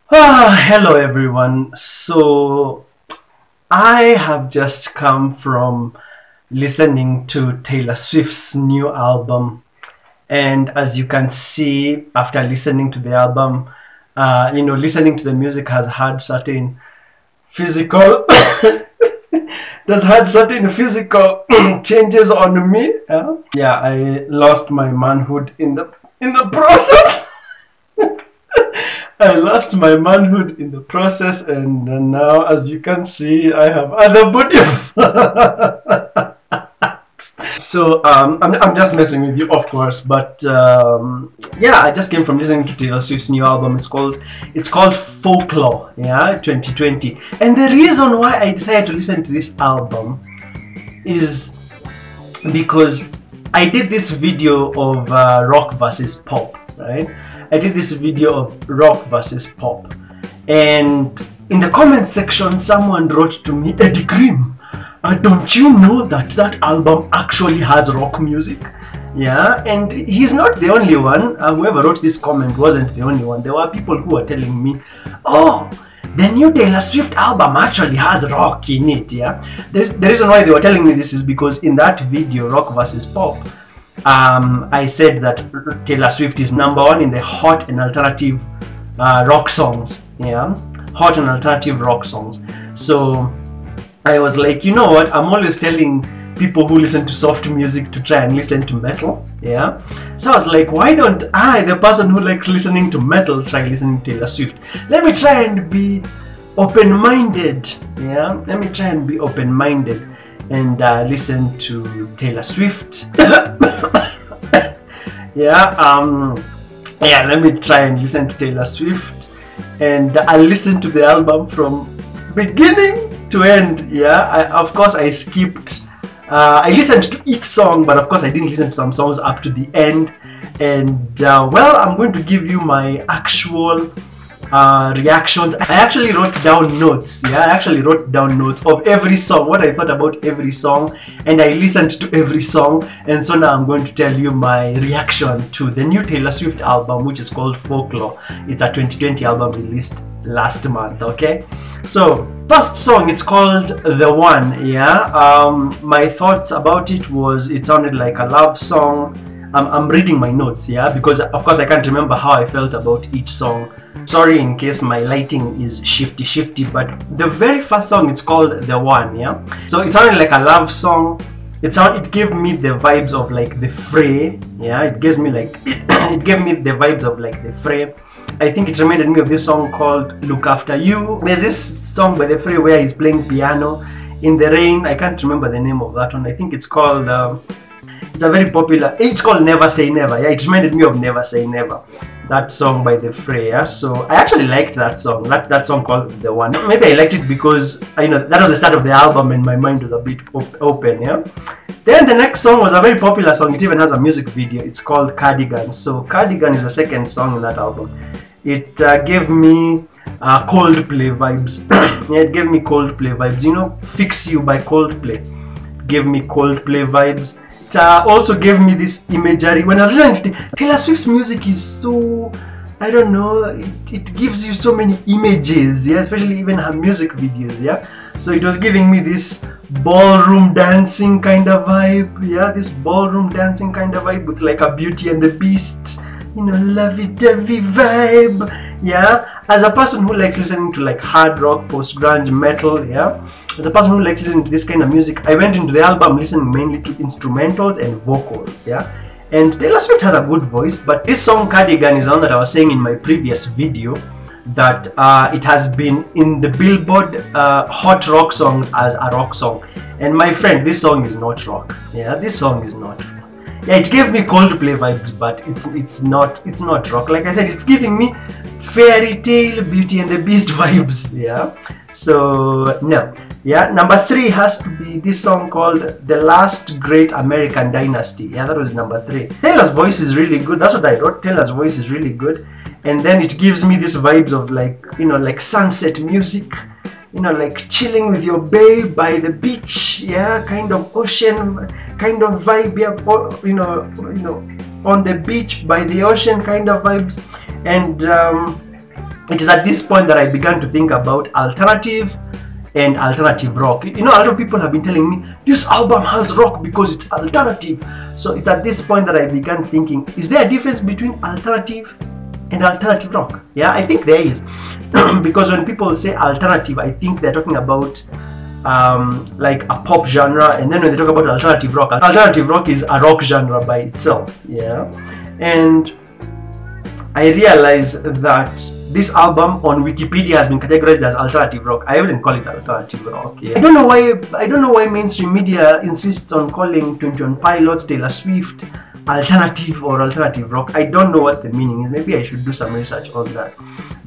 Hello everyone. So I have just come from listening to Taylor Swift's new album, and as you can see, after listening to the album, listening to the music has had certain physical does had certain physical changes on me. Yeah, I lost my manhood in the process. I lost my manhood in the process, and now, as you can see, I have other body. So I'm just messing with you, of course, but yeah, I just came from listening to Taylor Swift's new album. It's called Folklore, yeah, 2020. And the reason why I decided to listen to this album is because I did this video of rock versus pop, right? I did this video of rock versus pop, and in the comment section someone wrote to me, Eddie Grimm, don't you know that that album actually has rock music? Yeah, and he's not the only one. Whoever wrote this comment wasn't the only one. There were people who were telling me, oh, the new Taylor Swift album actually has rock in it. Yeah, the reason why they were telling me this is because in that video, rock versus pop, I said that Taylor Swift is #1 in the hot and alternative rock songs. Yeah, hot and alternative rock songs. So I was like, you know what? I'm always telling people who listen to soft music to try and listen to metal. Yeah. So I was like, why don't I, the person who likes listening to metal, try listening to Taylor Swift? Let me try and be open-minded. Yeah. Let me try and be open-minded and listen to Taylor Swift. Yeah, let me try and listen to Taylor Swift, and I listened to the album from beginning to end. Yeah, of course I skipped. I listened to each song, but of course I didn't listen to some songs up to the end. And well, I'm going to give you my actual reactions. I actually wrote down notes. Yeah, I actually wrote down notes of every song, what I thought about every song, and I listened to every song. And so now I'm going to tell you my reaction to the new Taylor Swift album, which is called Folklore. It's a 2020 album released last month. Okay, so first song, it's called The One. Yeah, my thoughts about it was it sounded like a love song. I'm reading my notes, yeah, because of course I can't remember how I felt about each song. Sorry in case my lighting is shifty, but the very first song, it's called The One. Yeah, so it sounded like a love song. It gave me the vibes of like The Fray. Yeah, it gave me the vibes of like The Fray. I think it reminded me of this song called Look After You. There's this song by The Fray where he's playing piano in the rain. I can't remember the name of that one. I think it's called it's a very popular, it's called Never Say Never. Yeah, it reminded me of Never Say Never, that song by The Fray. Yeah? So I actually liked that song, that song called The One. Maybe I liked it because that was the start of the album and my mind was a bit open. Yeah. Then the next song was a very popular song. It even has a music video. It's called Cardigan. So Cardigan is the second song in that album. It gave me Coldplay vibes. Yeah, it gave me Coldplay vibes. You know, Fix You by Coldplay. It gave me Coldplay vibes. It also gave me this imagery. When I was listening to Taylor Swift's music is so, I don't know, it gives you so many images, yeah, especially even her music videos, yeah. So it was giving me this ballroom dancing kind of vibe, yeah, this ballroom dancing kind of vibe with like a Beauty and the Beast, lovey-dovey vibe, yeah. As a person who likes listening to like hard rock, post-grunge, metal, yeah, as a person who likes listening to this kind of music, I went into the album listening mainly to instrumentals and vocals, yeah. And Taylor Swift has a good voice, but this song Cardigan is one that I was saying in my previous video that it has been in the Billboard hot rock songs as a rock song. And my friend, this song is not rock. Yeah, this song is not rock. Yeah, it gave me Coldplay vibes, but it's not rock. Like I said, it's giving me fairy tale, Beauty and the Beast vibes. Yeah, so no. Yeah, number 3 has to be this song called The Last Great American Dynasty. Yeah, that was number 3. Taylor's voice is really good. That's what I wrote. Taylor's voice is really good. And then it gives me these vibes of like, like sunset music, like chilling with your babe by the beach. Yeah, kind of ocean kind of vibe. Yeah, on the beach by the ocean kind of vibes. And it is at this point that I began to think about alternative and alternative rock. You know, a lot of people have been telling me this album has rock because it's alternative. So it's at this point that I began thinking, is there a difference between alternative and alternative rock? Yeah, I think there is. Because when people say alternative, I think they're talking about like a pop genre, and then when they talk about alternative rock is a rock genre by itself. Yeah, and I realized that this album on Wikipedia has been categorized as alternative rock. I wouldn't call it alternative rock. Yeah. I don't know why mainstream media insists on calling 21 Pilots, Taylor Swift alternative or alternative rock. I don't know what the meaning is. Maybe I should do some research on that.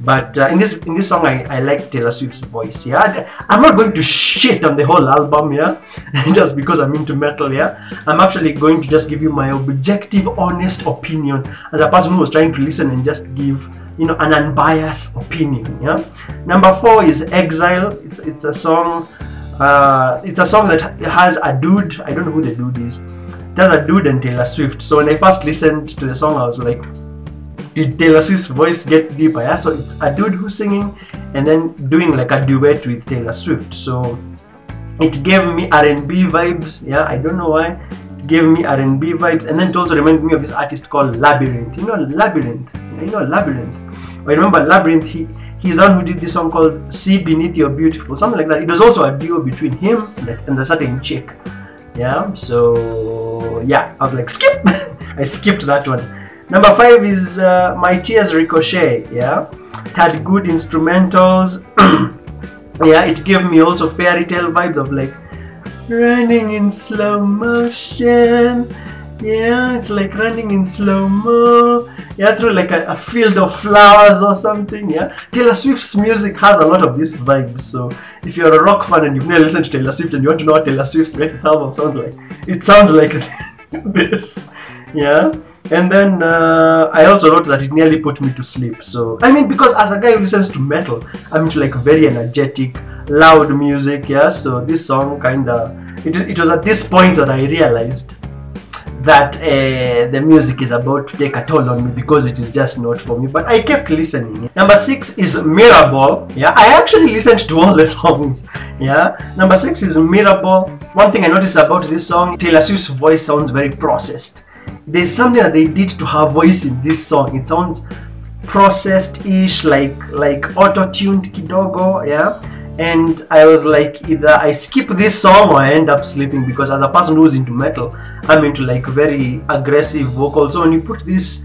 But in this song, I like Taylor Swift's voice. Yeah, I'm not going to shit on the whole album. Yeah, just because I'm into metal. Yeah, I'm actually going to just give you my objective, honest opinion as a person who was trying to listen and just give, you know, an unbiased opinion. Yeah. Number 4 is Exile. It's a song. It's a song that has a dude. I don't know who the dude is. It has a dude and Taylor Swift. So when I first listened to the song, I was like, did Taylor Swift's voice get deeper? Yeah, so it's a dude who's singing and then doing like a duet with Taylor Swift. So it gave me R&B vibes. Yeah, I don't know why. It gave me R&B vibes, and then it also reminded me of this artist called Labyrinth. You know Labyrinth? Yeah, you know Labyrinth? I remember Labyrinth. He's the one who did this song called See Beneath Your Beautiful, something like that. It was also a duo between him and a certain chick. Yeah, so yeah, I was like, skip. I skipped that one. Number 5 is My Tears Ricochet. Yeah, it had good instrumentals. Yeah, it gave me also fairy tale vibes of like running in slow motion. Yeah, it's like running in slow-mo. Yeah, through like a field of flowers or something. Yeah, Taylor Swift's music has a lot of these vibes. So if you're a rock fan and you've never listened to Taylor Swift and you want to know what Taylor Swift's latest album sounds like, it sounds like this. Yeah. And then I also wrote that it nearly put me to sleep. So I mean, because as a guy who listens to metal, I'm into like very energetic, loud music. Yeah, so this song kinda, it was at this point that I realized that the music is about to take a toll on me, because it is just not for me. But I kept listening. Number 6 is Mirrorball. Yeah, I actually listened to all the songs. Yeah, number 6 is Mirrorball. One thing I noticed about this song, Taylor Swift's voice sounds very processed. There's something that they did to her voice in this song. It sounds processed-ish, like auto-tuned kidogo. Yeah, and I was like, either I skip this song or I end up sleeping, because as a person who's into metal, I'm into like very aggressive vocals. So when you put this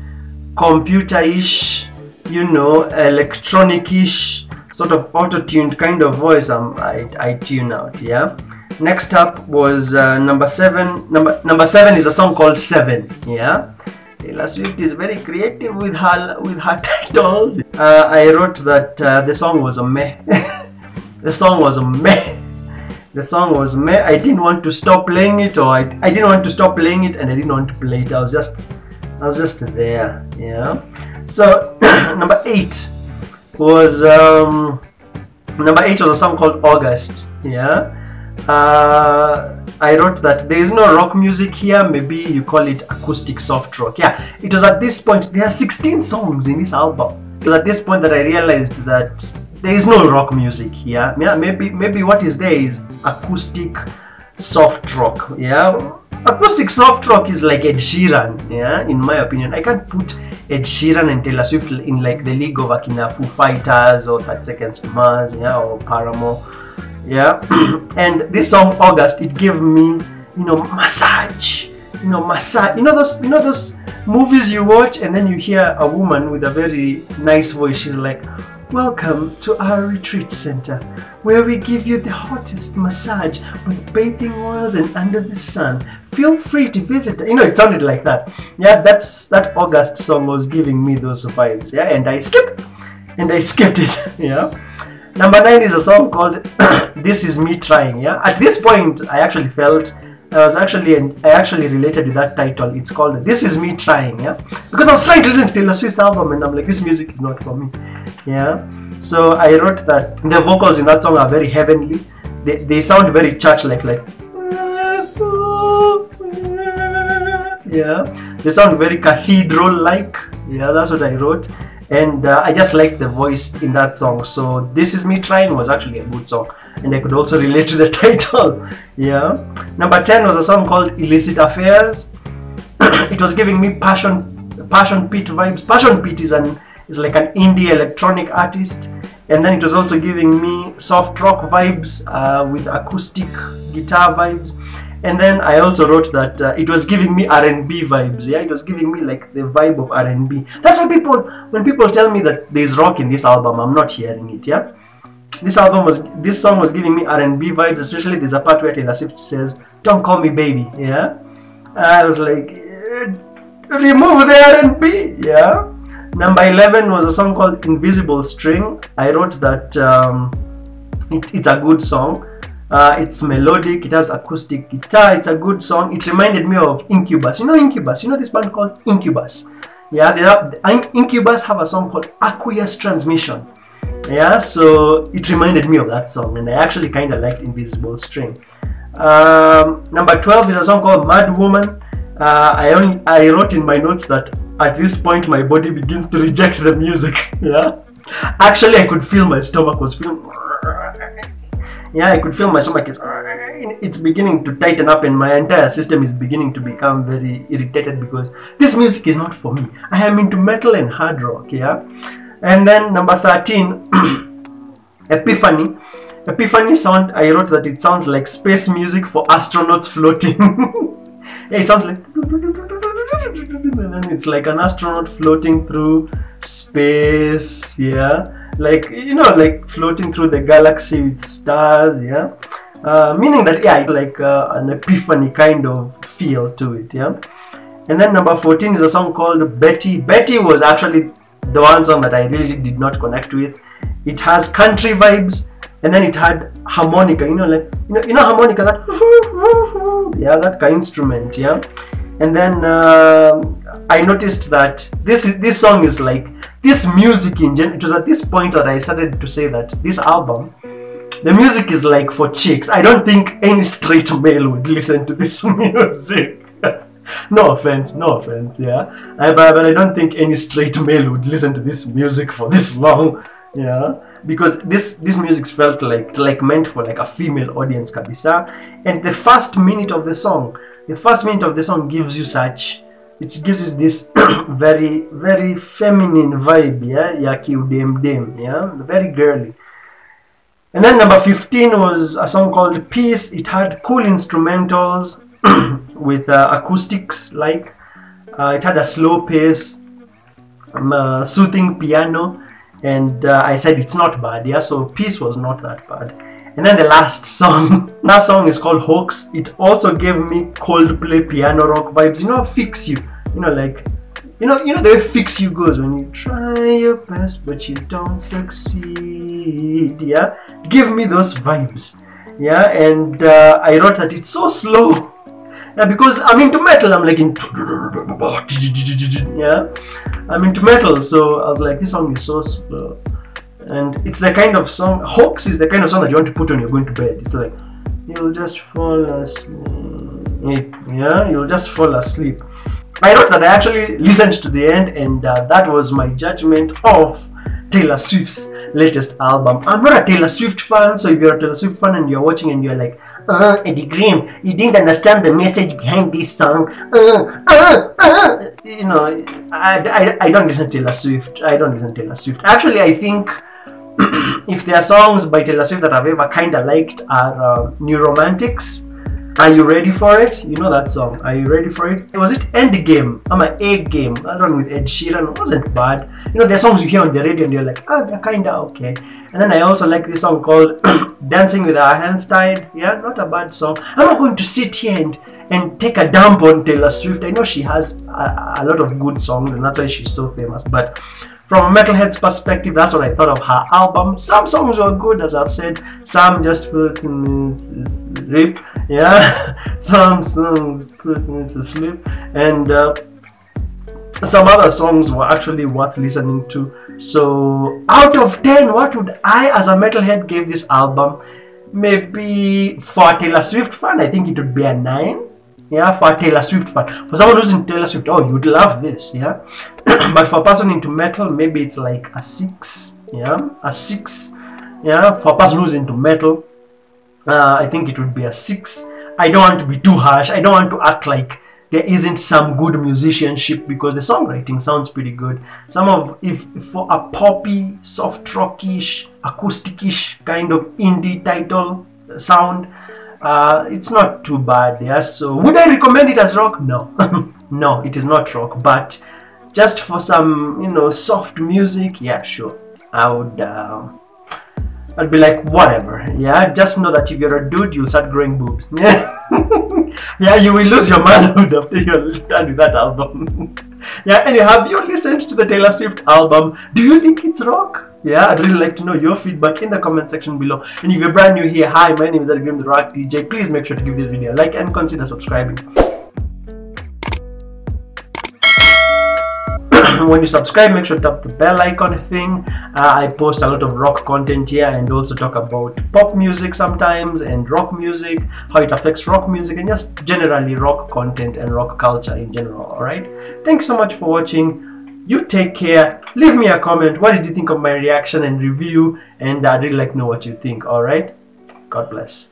computer-ish, you know, electronic-ish sort of auto-tuned kind of voice, I tune out. Yeah. Next up was number 7. Number 7 is a song called 7. Yeah, Taylor Swift is very creative with her titles. I wrote that the song was a meh. The song was a meh. The song was meh. I didn't want to stop playing it, or I didn't want to stop playing it, and I didn't want to play it. I was just there. Yeah. So number 8 was a song called August. Yeah. I wrote that there is no rock music here, maybe you call it acoustic soft rock. Yeah, it was at this point, there are 16 songs in this album. It was at this point that I realized that there is no rock music here. Yeah, maybe what is there is acoustic soft rock. Yeah, acoustic soft rock is like Ed Sheeran. Yeah, in my opinion, I can't put Ed Sheeran and Taylor Swift in like the league of Akina Foo Fighters or 30 Seconds to Mars, yeah, or Paramore. Yeah. And this song August, it gave me, massage. Massage. You know those movies you watch and then you hear a woman with a very nice voice. She's like, "Welcome to our retreat center, where we give you the hottest massage with bathing oils and under the sun. Feel free to visit." It sounded like that. Yeah, that August song was giving me those vibes. Yeah, and I skipped it. Yeah. Number 9 is a song called This Is Me Trying. Yeah, at this point I actually felt I actually related to that title. It's called This Is Me Trying. Yeah, because I was trying to listen to Taylor Swift's album and I'm like, this music is not for me. Yeah, so I wrote that the vocals in that song are very heavenly. They sound very church-like, yeah, they sound very cathedral-like. Yeah, that's what I wrote. and I just liked the voice in that song. So This Is Me Trying was actually a good song, and I could also relate to the title. Yeah. Number 10 was a song called Illicit Affairs. It was giving me Passion Pit vibes. Passion Pit is like an indie electronic artist, and then it was also giving me soft rock vibes with acoustic guitar vibes. And then I also wrote that it was giving me R&B vibes. Yeah, it was giving me like the vibe of R&B. That's why when people tell me that there's rock in this album, I'm not hearing it. Yeah, this song was giving me R&B vibes. Especially there's a part where Taylor Swift says, "Don't call me baby." Yeah, I was like, remove the R&B. Yeah. Number 11 was a song called Invisible String. I wrote that it's a good song. It's melodic, it has acoustic guitar, it's a good song. It reminded me of Incubus. You know Incubus? You know this band called Incubus? Yeah, Incubus have a song called Aqueous Transmission. Yeah, so it reminded me of that song, and I actually kind of liked Invisible String. Number 12 is a song called Mad Woman. I wrote in my notes that at this point my body begins to reject the music. Yeah, actually I could feel my stomach was feeling. Yeah, I could feel my stomach it's beginning to tighten up, and my entire system is beginning to become very irritated because this music is not for me. I am into metal and hard rock. Yeah. And then number 13, Epiphany. Epiphany sound, I wrote that it sounds like space music for astronauts floating. Yeah, it sounds like, and then it's like an astronaut floating through space. Yeah, like, you know, like floating through the galaxy with stars. Yeah, meaning that, yeah, it's like an epiphany kind of feel to it. Yeah. And then number 14 is a song called Betty. Betty was actually the one song that I really did not connect with. It has country vibes, and then it had harmonica, you know, like, you know harmonica, that, yeah, that kind of instrument. Yeah. And then I noticed that this song is like, this music in general, it was at this point that I started to say that this album, the music is like for chicks. I don't think any straight male would listen to this music. No offense, yeah. But I don't think any straight male would listen to this music for this long. Yeah, because this music felt like meant for like a female audience, kabisa. And the first minute of the song gives you this very, very feminine vibe. Yeah, yaki yeah, very girly. And then number 15 was a song called Peace. It had cool instrumentals with acoustics, like it had a slow pace, soothing piano. And I said it's not bad. Yeah, so Peace was not that bad. And then the last song is called Hoax. It also gave me Coldplay piano rock vibes. You know, Fix You. You know, like, you know the way Fix You goes, when you try your best but you don't succeed. Yeah, give me those vibes. Yeah, and I wrote that it's so slow. Yeah, because I'm into metal. I'm like yeah, I'm into metal. So I was like, this song is so slow. And it's the kind of song, Hoax is the kind of song that you want to put when you're going to bed. It's like, you'll just fall asleep. Yeah, you'll just fall asleep. I wrote that I actually listened to the end, and that was my judgment of Taylor Swift's latest album. I'm not a Taylor Swift fan, so if you're a Taylor Swift fan and you're watching and you're like, Eddie Graham, you didn't understand the message behind this song. You know, I don't listen to Taylor Swift. Actually, I think if there are songs by Taylor Swift that I've ever kind of liked are New Romantics. Are you ready for it? You know that song. Are you ready for it? Was it Endgame? I'm an A Game. That one with Ed Sheeran wasn't bad. You know, there are songs you hear on the radio and you're like, they're kind of okay. And then I also like this song called Dancing with Our Hands Tied. Yeah, not a bad song. I'm not going to sit here and take a dump on Taylor Swift. I know she has a lot of good songs, and that's why she's so famous. But from a Metalhead's perspective, that's what I thought of her album. Some songs were good, as I've said. Some just put me to sleep. Yeah, some songs put me to sleep. And some other songs were actually worth listening to. So out of 10, what would I as a Metalhead give this album? Maybe for a Taylor Swift fan, I think it would be a 9. Yeah, for a Taylor Swift fan. For someone who's into Taylor Swift, oh, you'd love this, yeah. But for a person into metal, maybe it's like a 6, yeah, a 6. Yeah, for a person who's into metal, I think it would be a 6. I don't want to be too harsh. I don't want to act like there isn't some good musicianship, because the songwriting sounds pretty good. If for a poppy, soft rockish, acousticish kind of indie title sound, it's not too bad. Yeah, so would I recommend it as rock? No. No, it is not rock, but just for some, you know, soft music, yeah, sure, I would I'd be like, whatever. Yeah, just know that if you're a dude, you'll start growing boobs. Yeah. Yeah, you will lose your manhood after you're done with that album. Yeah, anyway, have you listened to the Taylor Swift album? Do you think it's rock? Yeah, I'd really like to know your feedback in the comment section below. And if you're brand new here, hi, my name is Cardigan the Rock DJ. Please make sure to give this video a like and consider subscribing. When you subscribe, make sure to tap the bell icon thing. I post a lot of rock content here, and also talk about pop music sometimes, and rock music, how it affects rock music, and just generally rock content and rock culture in general. Alright, thanks so much for watching. You take care. Leave me a comment. What did you think of my reaction and review? And I'd really like to know what you think. Alright, God bless.